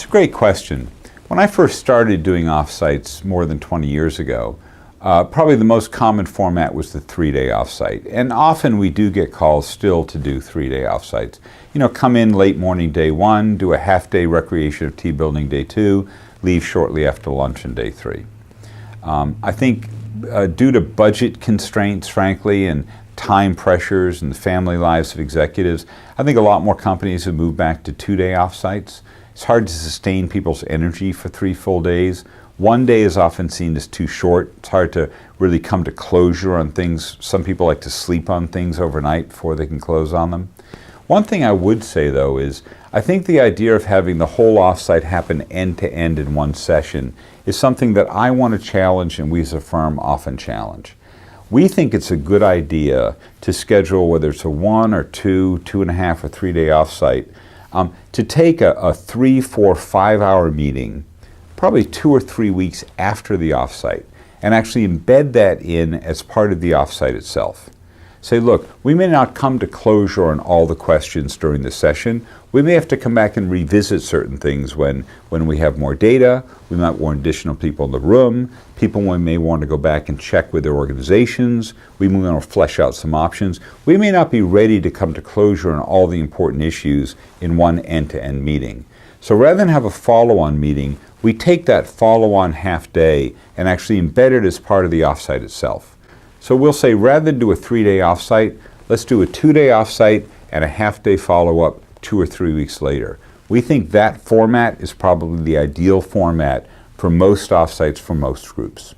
a great question. When I first started doing offsites more than 20 years ago, probably the most common format was the 3-day offsite. And often we do get calls still to do 3-day offsites. You know, come in late morning day 1, do a half-day recreation of tea building day 2, leave shortly after lunch on day 3. I think due to budget constraints, frankly, and time pressures and the family lives of executives, I think a lot more companies have moved back to 2-day offsites. It's hard to sustain people's energy for 3 full days. 1 day is often seen as too short. It's hard to really come to closure on things. Some people like to sleep on things overnight before they can close on them. One thing I would say, though, is I think the idea of having the whole offsite happen end-to-end in one session is something that I want to challenge, and we as a firm often challenge. We think it's a good idea to schedule, whether it's a 1 or 2, 2.5 or 3-day offsite, to take a 3, 4, 5-hour meeting, probably 2 or 3 weeks after the offsite, and actually embed that in as part of the offsite itself. Say, look, we may not come to closure on all the questions during the session. We may have to come back and revisit certain things when we have more data. We might want additional people in the room. People may want to go back and check with their organizations. We may want to flesh out some options. We may not be ready to come to closure on all the important issues in one end-to-end meeting. So rather than have a follow-on meeting, we take that follow-on half day and actually embed it as part of the offsite itself. So we'll say, rather than do a 3-day offsite, let's do a 2-day offsite and a half-day follow-up 2 or 3 weeks later. We think that format is probably the ideal format for most offsites for most groups.